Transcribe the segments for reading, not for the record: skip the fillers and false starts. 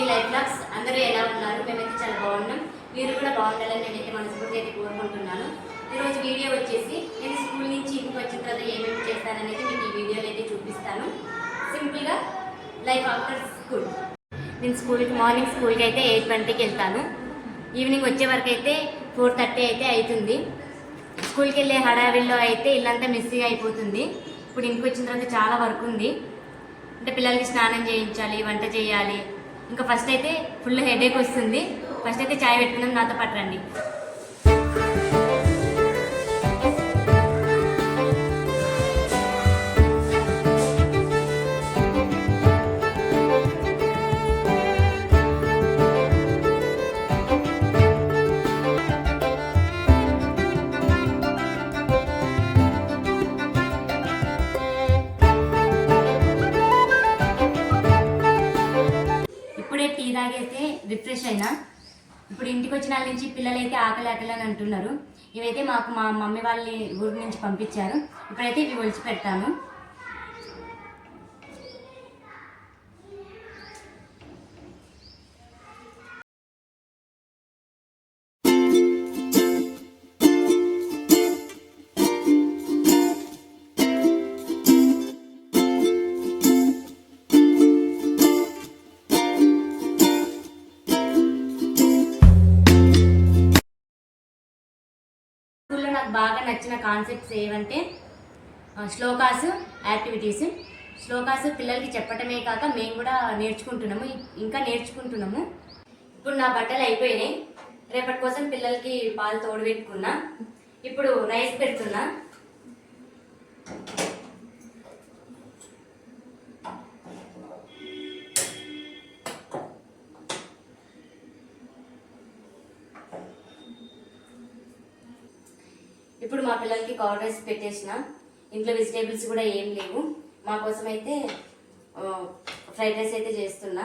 Life blogs. అందరూ ఎలా ఉన్నారు? మేమైతే చాలా బాగున్నాం. మీరు కూడా బాగుండాలని నేనైతే మనస్ఫూర్తిగా అయితే కోరుకుంటున్నాను. ఈరోజు వీడియో వచ్చేసి నేను స్కూల్ నుంచి ఇంటికి వచ్చిన తర్వాత ఏమేమి చేస్తాననేది మీకు ఈ వీడియోలో అయితే చూపిస్తాను. సింపుల్గా లైఫ్ ఆఫ్టర్ స్కూల్. నేను మార్నింగ్ స్కూల్కి అయితే 8:20కి వెళ్తాను. ఈవినింగ్ వచ్చే వరకు అయితే 4:30 అయితే అవుతుంది. స్కూల్కి వెళ్ళే హడావిల్లో అయితే ఇల్లంతా మెస్సీగా అయిపోతుంది. ఇప్పుడు ఇంటికి వచ్చిన తర్వాత చాలా వర్క్ ఉంది. అంటే పిల్లలకి స్నానం చేయించాలి, వంట చేయాలి. ఇంకా ఫస్ట్ అయితే ఫుల్ హెడేక్ వస్తుంది. ఫస్ట్ అయితే చాయ్ పెట్టుకుందాం, నాతో పాటు రండి. టీ తాగైతే రిఫ్రెష్ అయినా. ఇప్పుడు ఇంటికి వచ్చిన వాళ్ళ నుంచి పిల్లలైతే ఆకలి అని అంటున్నారు. ఇవైతే మా మమ్మీ వాళ్ళ ఊరి నుంచి పంపించారు. ఇప్పుడైతే ఇవి ఒలిచి పెడతాను. స్కూల్లో నాకు బాగా నచ్చిన కాన్సెప్ట్స్ ఏవంటే శ్లోకాసు, యాక్టివిటీస్. శ్లోకాసు పిల్లలకి చెప్పటమే కాక మేము కూడా నేర్చుకుంటున్నాము, ఇంకా నేర్చుకుంటున్నాము. ఇప్పుడు నా బట్టలు అయిపోయినాయి. రేపటి కోసం పిల్లలకి పాలు తోడు పెట్టుకున్నా. ఇప్పుడు రైస్ పెడుతున్నా. ఇప్పుడు మా పిల్లలకి కర్డ్ రైస్ పెట్టేసిన. ఇంట్లో వెజిటేబుల్స్ కూడా ఏం లేవు. మా కోసం అయితే ఫ్రైడ్ రైస్ అయితే చేస్తున్నా.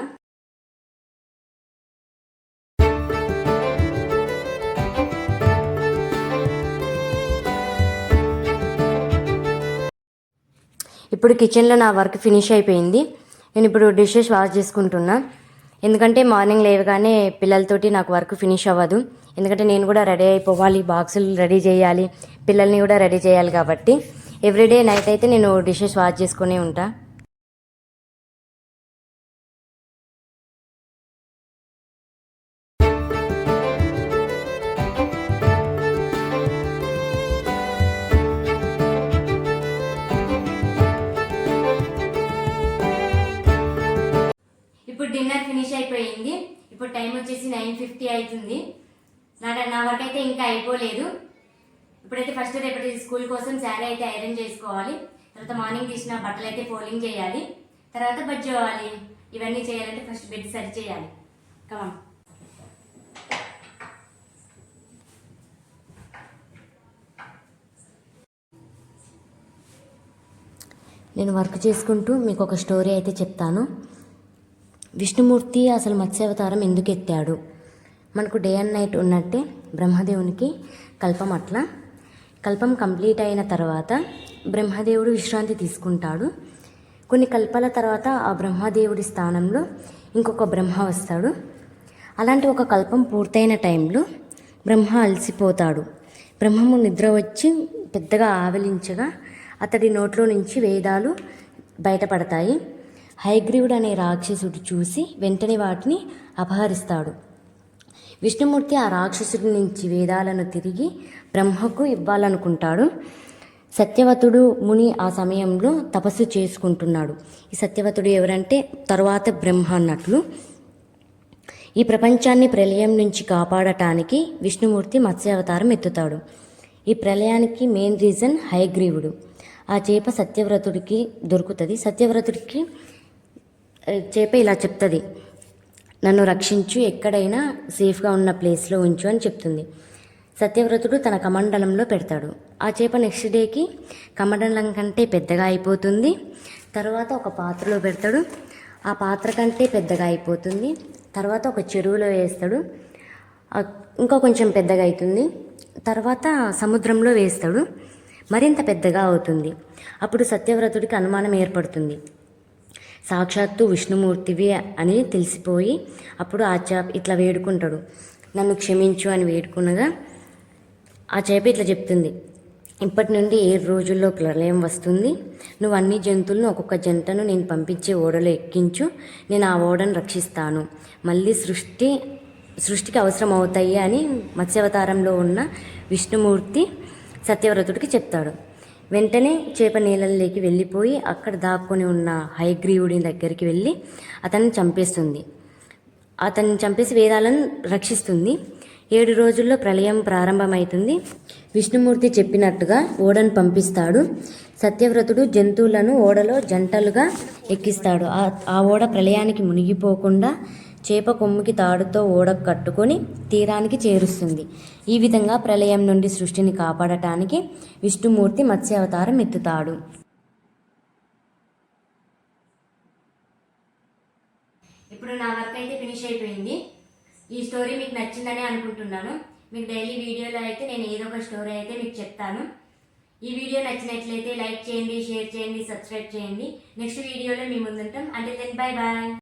ఇప్పుడు కిచెన్లో నా వర్క్ ఫినిష్ అయిపోయింది. నేను ఇప్పుడు డిషెస్ వాష్ చేసుకుంటున్నా. ఎందుకంటే మార్నింగ్ లేవగానే పిల్లలతోటి నాకు వర్క్ ఫినిష్ అవ్వదు. ఎందుకంటే నేను కూడా రెడీ అయిపోవాలి, బాక్సులు రెడీ చేయాలి, పిల్లల్ని కూడా రెడీ చేయాలి. కాబట్టి ఎవ్రీడే నైట్ అయితే నేను డిషెస్ వాష్ చేసుకునే ఉంటా. ఇప్పుడు డిన్నర్ ఫినిష్ అయిపోయింది. ఇప్పుడు టైం వచ్చేసి 9:50 అవుతుంది. నా వర్క్ అయితే ఇంకా అయిపోలేదు. ఇప్పుడైతే ఫస్ట్ రేపటి స్కూల్ కోసం శారీ అయితే ఐరన్ చేసుకోవాలి. తర్వాత మార్నింగ్ తీసిన బట్టలు అయితే ఫోల్డింగ్ చేయాలి. తర్వాత బజ్జి అవ్వాలి. ఇవన్నీ చేయాలంటే ఫస్ట్ బెడ్ సరి చేయాలి. కమాన్. నేను వర్క్ చేసుకుంటూ మీకు ఒక స్టోరీ అయితే చెప్తాను. విష్ణుమూర్తి అసలు మత్స్యావతారం ఎందుకు ఎత్తాడు? మనకు డే అండ్ నైట్ ఉన్నట్టే బ్రహ్మదేవునికి కల్పం. అట్లా కల్పం కంప్లీట్ అయిన తర్వాత బ్రహ్మదేవుడు విశ్రాంతి తీసుకుంటాడు. కొన్ని కల్పాల తర్వాత ఆ బ్రహ్మదేవుడి స్థానంలో ఇంకొక బ్రహ్మ వస్తాడు. అలాంటి ఒక కల్పం పూర్తయిన టైంలో బ్రహ్మ అలసిపోతాడు. బ్రహ్మము నిద్ర వచ్చి పెద్దగా ఆవలించగా అతడి నోట్లో నుంచి వేదాలు బయటపడతాయి. హయగ్రీవుడు అనే రాక్షసుడు చూసి వెంటనే వాటిని అపహరిస్తాడు. విష్ణుమూర్తి ఆ రాక్షసుడి నుంచి వేదాలను తిరిగి బ్రహ్మకు ఇవ్వాలనుకుంటాడు. సత్యవతుడు ముని ఆ సమయంలో తపస్సు చేసుకుంటున్నాడు. ఈ సత్యవతుడు ఎవరంటే తరువాత బ్రహ్మ అన్నట్లు. ఈ ప్రపంచాన్ని ప్రళయం నుంచి కాపాడటానికి విష్ణుమూర్తి మత్స్యావతారం ఎత్తుతాడు. ఈ ప్రళయానికి మెయిన్ రీజన్ హయగ్రీవుడు. ఆ చేప సత్యవ్రతుడికి దొరుకుతుంది. సత్యవ్రతుడికి చేప ఇలా చెప్తుంది, నన్ను రక్షించు, ఎక్కడైనా సేఫ్గా ఉన్న ప్లేస్లో ఉంచు అని చెప్తుంది. సత్యవ్రతుడు తన కమండలంలో పెడతాడు. ఆ చేప నెక్స్ట్ డేకి కమండలం కంటే పెద్దగా అయిపోతుంది. తర్వాత ఒక పాత్రలో పెడతాడు. ఆ పాత్ర కంటే పెద్దగా అయిపోతుంది. తర్వాత ఒక చెరువులో వేస్తాడు. ఇంకా కొంచెం పెద్దగా అవుతుంది. తర్వాత సముద్రంలో వేస్తాడు. మరింత పెద్దగా అవుతుంది. అప్పుడు సత్యవ్రతుడికి అనుమానం ఏర్పడుతుంది. సాక్షాత్తు విష్ణుమూర్తివి అని తెలిసిపోయి అప్పుడు ఆ చేప ఇట్లా వేడుకుంటాడు, నన్ను క్షమించు అని వేడుకునగా ఆ చేప ఇట్లా చెప్తుంది, ఇప్పటి నుండి 7 రోజుల్లో ప్రళయం వస్తుంది. నువ్వు అన్ని జంతువులను ఒక్కొక్క జంటను నేను పంపించే ఓడలో ఎక్కించు, నేను ఆ ఓడను రక్షిస్తాను. మళ్ళీ సృష్టికి అవసరం అవుతాయి అని మత్స్యావతారంలో ఉన్న విష్ణుమూర్తి సత్యవ్రతుడికి చెప్తాడు. వెంటనే చేప నీళ్ళలోకి వెళ్ళిపోయి అక్కడ దాక్కుని ఉన్న హయగ్రీవుడి దగ్గరికి వెళ్ళి అతన్ని చంపేస్తుంది. అతన్ని చంపేసి వేదాలను రక్షిస్తుంది. 7 రోజుల్లో ప్రళయం ప్రారంభమవుతుంది. విష్ణుమూర్తి చెప్పినట్టుగా ఓడను పంపిస్తాడు. సత్యవ్రతుడు జంతువులను ఓడలో జంటలుగా ఎక్కిస్తాడు. ఆ ఓడ ప్రళయానికి మునిగిపోకుండా చేప కొమ్ముకి తాడుతో ఓడ కట్టుకొని తీరానికి చేరుస్తుంది. ఈ విధంగా ప్రళయం నుండి సృష్టిని కాపాడటానికి విష్ణుమూర్తి మత్స్యావతారం ఎత్తుతాడు. ఇప్పుడు నా వర్క్ అయితే ఫినిష్ అయిపోయింది. ఈ స్టోరీ మీకు నచ్చిందని అనుకుంటున్నాను. మీకు డైలీ వీడియోలో అయితే నేను ఏదో ఒక స్టోరీ అయితే మీకు చెప్తాను. ఈ వీడియో నచ్చినట్లయితే లైక్ చేయండి, షేర్ చేయండి, సబ్స్క్రైబ్ చేయండి. నెక్స్ట్ వీడియోలో మీ ముందుంటాం. అంటే దెన్ బై బాయ్.